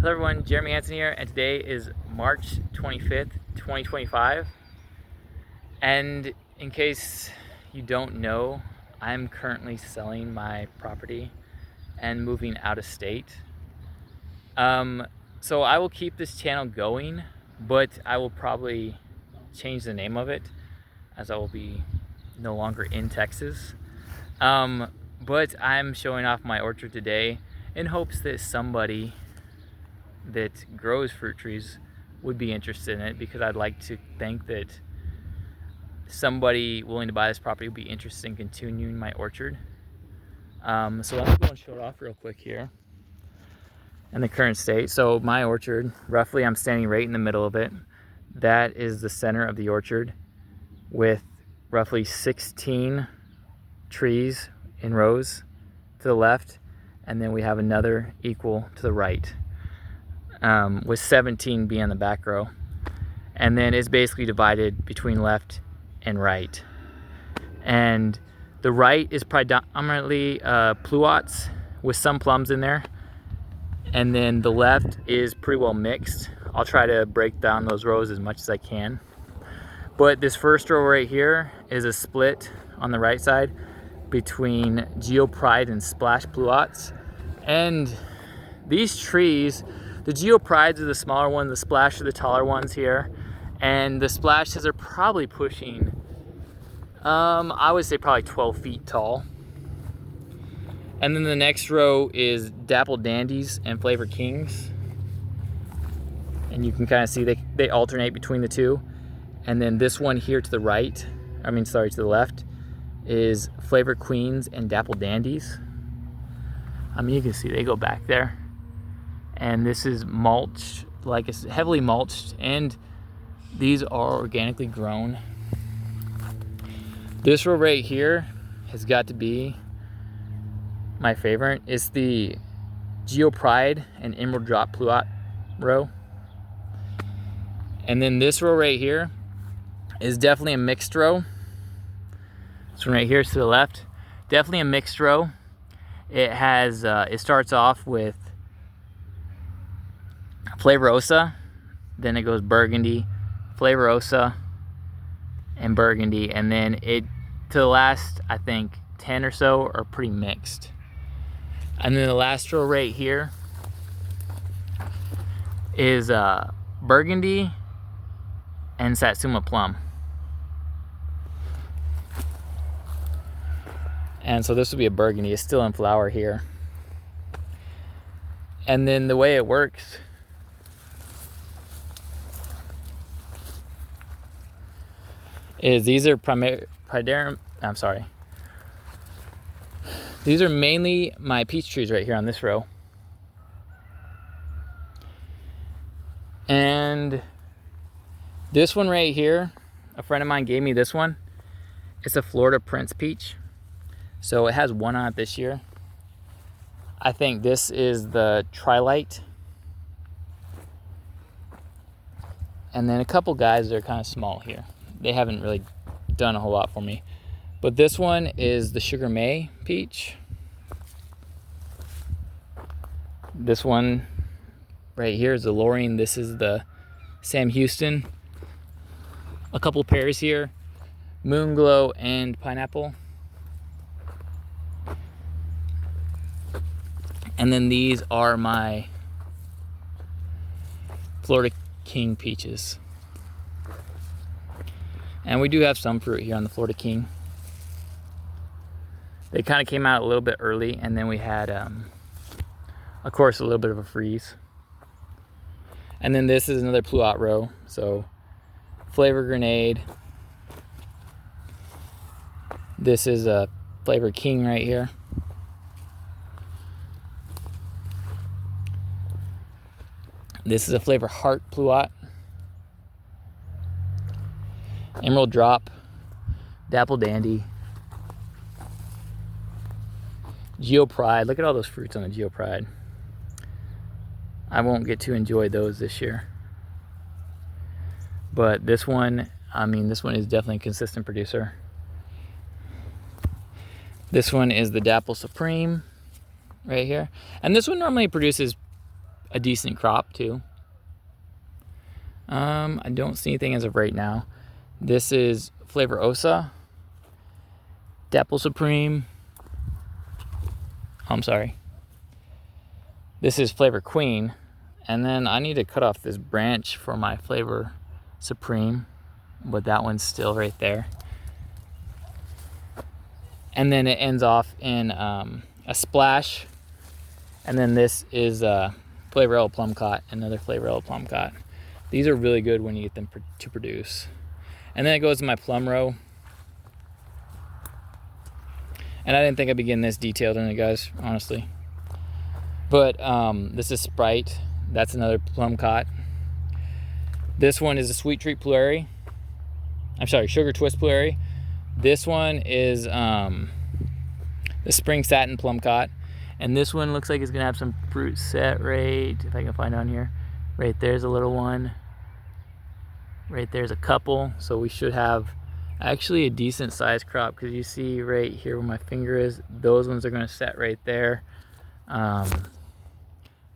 Hello everyone, Jeremy Hansen here, and today is March 25th, 2025. And in case you don't know, I'm currently selling my property and moving out of state. So I will keep this channel going, but I will probably change the name of it as I will be no longer in Texas. But I'm showing off my orchard today in hopes that somebody that grows fruit trees would be interested in it, because I'd like to think that somebody willing to buy this property would be interested in continuing my orchard. So let me go and show it off real quick here in the current state. So my orchard, roughly I'm standing right in the middle of it. That is the center of the orchard with roughly 16 trees in rows to the left, and then we have another equal to the right, with 17 being the back row. And then it's basically divided between left and right. And the right is predominantly pluots with some plums in there. And then the left is pretty well mixed. I'll try to break down those rows as much as I can. But this first row right here is a split on the right side between Geopride and Splash pluots. And these trees, the Geoprides are the smaller ones, the Splash are the taller ones here. And the Splashes are probably pushing, I would say probably 12 feet tall. And then the next row is Dapple Dandies and Flavor Kings. And you can kind of see they alternate between the two. And then this one here to the right, to the left, is Flavor Queens and Dapple Dandies. You can see they go back there. And this is mulched, like it's heavily mulched, and these are organically grown. This row right here has got to be my favorite. It's the Geopride and Emerald Drop Pluot row. And then this row right here is definitely a mixed row. This one right here is to the left. Definitely a mixed row. It has, it starts off with Flavorosa, then it goes Burgundy, Flavorosa, and Burgundy, and then it to the last, I think 10 or so are pretty mixed. And then the last row right here is Burgundy and Satsuma Plum. And so this would be a Burgundy. It's still in flower here. And then the way it works is these are these are mainly my peach trees right here on this row. And this one right here, a friend of mine gave me this one. It's a Florida Prince peach. So it has one on it this year. I think this is the Trilite. And then a couple guys that are kind of small here. They haven't really done a whole lot for me. But this one is the Sugar May peach. This one right here is the Lorraine. This is the Sam Houston. A couple pairs here, Moonglow and Pineapple. And then these are my Florida King peaches. And we do have some fruit here on the Florida King. They kind of came out a little bit early, and then we had, of course, a little bit of a freeze. And then this is another pluot row. So Flavor Grenade. This is a Flavor King right here. This is a Flavor Heart Pluot. Emerald Drop, Dapple Dandy, Geopride. Look at all those fruits on the Geopride. I won't get to enjoy those this year. But this one, this one is definitely a consistent producer. This one is the Dapple Supreme right here. And this one normally produces a decent crop too. I don't see anything as of right now. This is Flavor Osa, Dapple Supreme. I'm sorry. This is Flavor Queen. And then I need to cut off this branch for my Flavor Supreme, but that one's still right there. And then it ends off in a Splash. And then this is Flavor L Plumcot, another Flavor L Plumcot. These are really good when you get them to produce. And then it goes to my Plum row. And I didn't think I'd be getting this detailed in it, guys, honestly. But this is Sprite. That's another Plumcot. This one is a Sweet Treat Plurary. I'm sorry, Sugar Twist Plurary. This one is the Spring Satin Plumcot. And this one looks like it's gonna have some fruit set right, if I can find on here. Right there's a little one. Right there's a couple. So we should have actually a decent sized crop, because you see right here where my finger is, those ones are gonna set right there.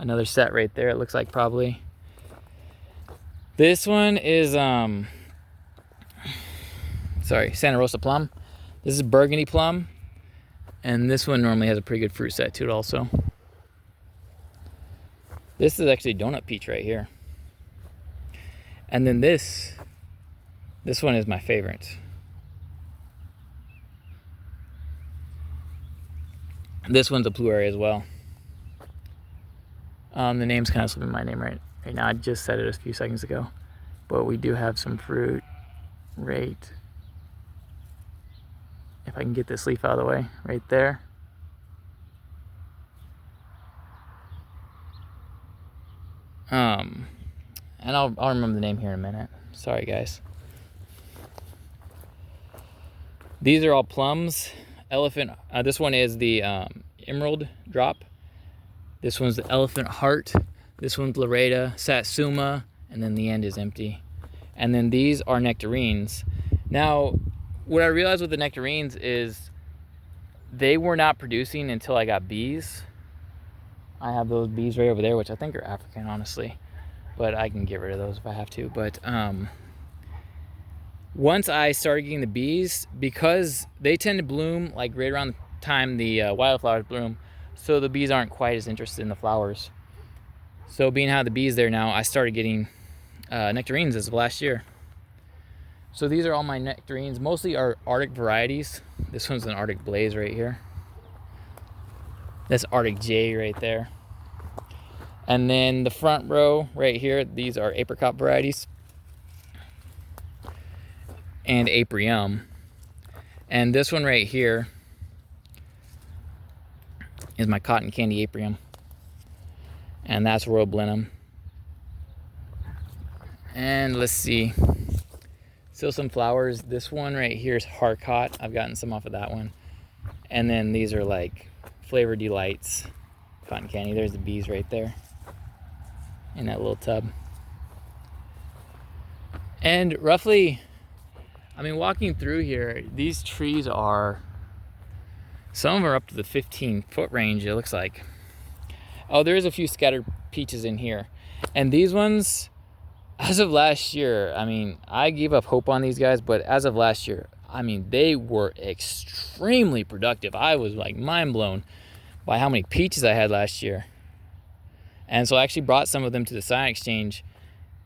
Another set right there, it looks like probably. This one is Santa Rosa Plum. This is Burgundy Plum. And this one normally has a pretty good fruit set to it also. This is actually Donut Peach right here. And then this one is my favorite. This one's a Plurary as well. The name's kind of slipping my name right now. I just said it a few seconds ago. But we do have some fruit right. If I can get this leaf out of the way, right there. And I'll remember the name here in a minute. Sorry, guys. These are all plums. Elephant. This one is the Emerald Drop. This one's the Elephant Heart. This one's Loretta, Satsuma, and then the end is empty. And then these are Nectarines. Now, what I realized with the Nectarines is they were not producing until I got bees. I have those bees right over there, which I think are African, honestly. But I can get rid of those if I have to. But once I started getting the bees, because they tend to bloom like right around the time the wildflowers bloom, so the bees aren't quite as interested in the flowers. So being how the bees there now, I started getting Nectarines as of last year. So these are all my Nectarines. Mostly are Arctic varieties. This one's an Arctic Blaze right here. That's Arctic J right there. And then the front row right here, these are Apricot varieties. And Aprium. And this one right here is my Cotton Candy Aprium. And that's Royal Blenheim. And let's see. Still some flowers. This one right here is Harcot. I've gotten some off of that one. And then these are like Flavor Delights Cotton Candy. There's the bees right there in that little tub. And roughly, I mean, walking through here, these trees are, some of them are up to the 15-foot range, it looks like. Oh, there's a few scattered peaches in here. And these ones, as of last year, I mean, I gave up hope on these guys, but as of last year, I mean, they were extremely productive. I was like mind blown by how many peaches I had last year. And so I actually brought some of them to the Scion Exchange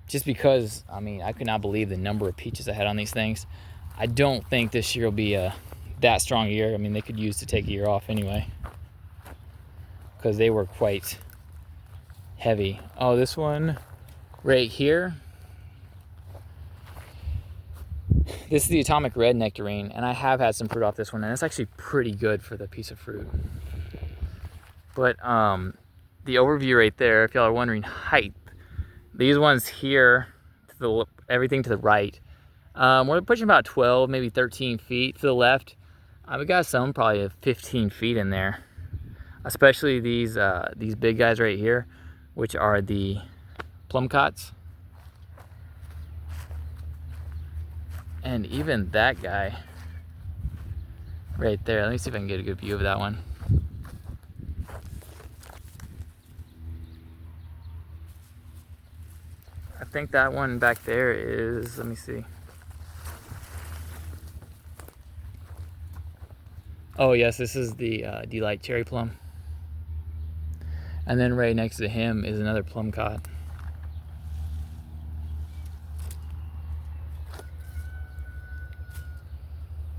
just because, I mean, I could not believe the number of peaches I had on these things. I don't think this year will be that strong a year. I mean, they could use to take a year off anyway, because they were quite heavy. Oh, this one right here. This is the Atomic Red Nectarine, and I have had some fruit off this one, and it's actually pretty good for the piece of fruit. But the overview right there, if y'all are wondering height, these ones here, everything to the right, we're pushing about 12, maybe 13 feet. To the left, we got some probably 15 feet in there. Especially these big guys right here, which are the Plumcots. And even that guy right there. Let me see if I can get a good view of that one. think that one back there is, let me see. Oh yes, this is the Delight Cherry Plum. And then right next to him is another Plumcot.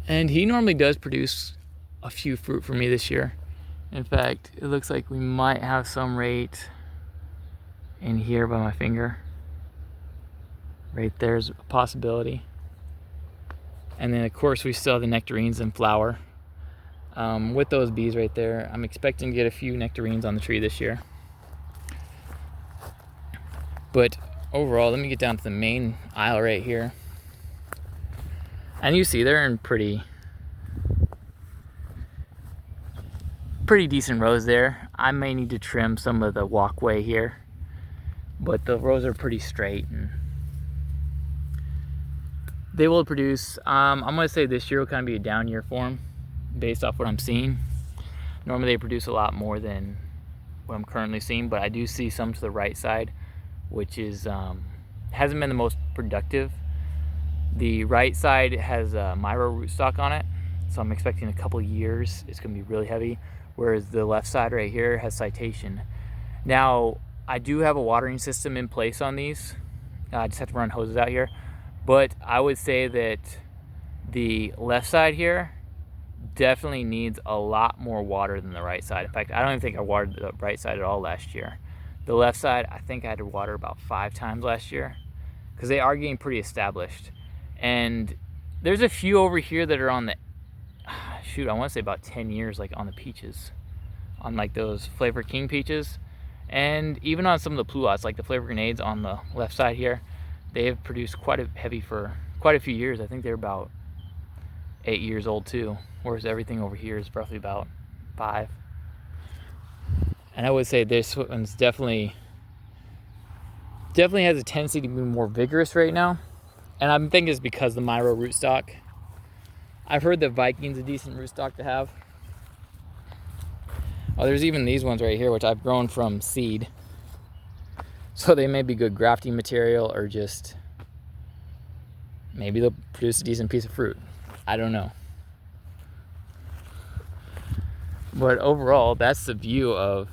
And he normally does produce a few fruit for me this year. In fact, it looks like we might have some right in here by my finger. Right there's a possibility. And then of course we still have the nectarines in flower. With those bees right there, I'm expecting to get a few nectarines on the tree this year. But overall, let me get down to the main aisle right here. And you see they're in pretty decent rows there. I may need to trim some of the walkway here, but the rows are pretty straight and they will produce. I'm gonna say this year will kind of be a down year for them based off what I'm seeing. Normally they produce a lot more than what I'm currently seeing, but I do see some to the right side, which is hasn't been the most productive. The right side has Myro rootstock on it, so I'm expecting a couple years it's gonna be really heavy, whereas the left side right here has citation. Now, I do have a watering system in place on these. I just have to run hoses out here, but I would say that the left side here definitely needs a lot more water than the right side. In fact, I don't even think I watered the right side at all last year. The left side, I think I had to water about 5 times last year because they are getting pretty established. And there's a few over here that are on the, shoot, I want to say about 10 years, like on the peaches, on like those Flavor King peaches. And even on some of the Pluots, like the Flavor Grenades on the left side here, they have produced quite a heavy for quite a few years. I think they're about 8 years old too, whereas everything over here is roughly about 5. And I would say this one's definitely has a tendency to be more vigorous right now. And I'm thinking it's because the Myro rootstock. I've heard that Viking's a decent rootstock to have. Oh, there's even these ones right here, which I've grown from seed. So they may be good grafting material, or just maybe they'll produce a decent piece of fruit. I don't know. But overall, that's the view of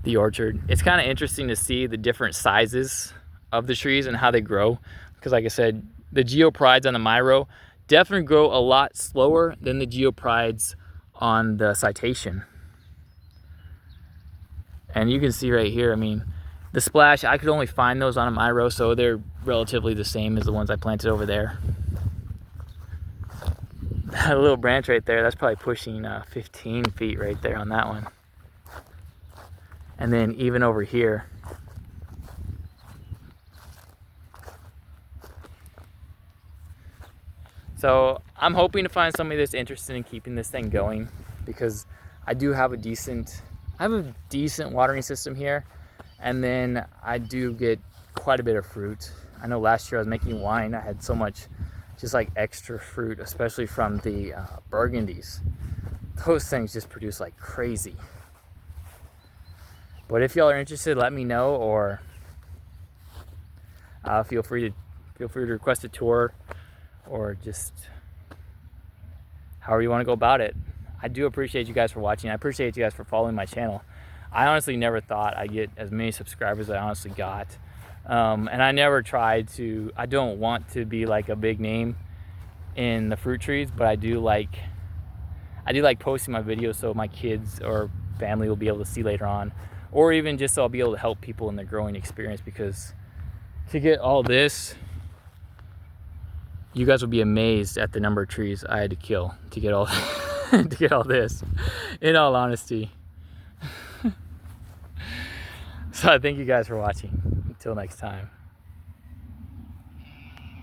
the orchard. It's kind of interesting to see the different sizes of the trees and how they grow. Because like I said, the geoprides on the Myro definitely grow a lot slower than the geoprides on the citation. And you can see right here, I mean, the splash, I could only find those on a Myro, so they're relatively the same as the ones I planted over there. That little branch right there, that's probably pushing 15 feet right there on that one. And then even over here, so I'm hoping to find somebody that's interested in keeping this thing going, because I do have a decent watering system here, and then I do get quite a bit of fruit. I know last year I was making wine, I had so much just like extra fruit, especially from the burgundies. Those things just produce like crazy. But if y'all are interested, let me know, or feel free to request a tour, or just however you want to go about it. I do appreciate you guys for watching. I appreciate you guys for following my channel. I honestly never thought I'd get as many subscribers as I honestly got. And I never tried to, I don't want to be like a big name in the fruit trees, but I do like posting my videos so my kids or family will be able to see later on, or even just so I'll be able to help people in their growing experience, because to get all this, you guys will be amazed at the number of trees I had to kill to get all to get all this, in all honesty. So I thank you guys for watching. Until next time.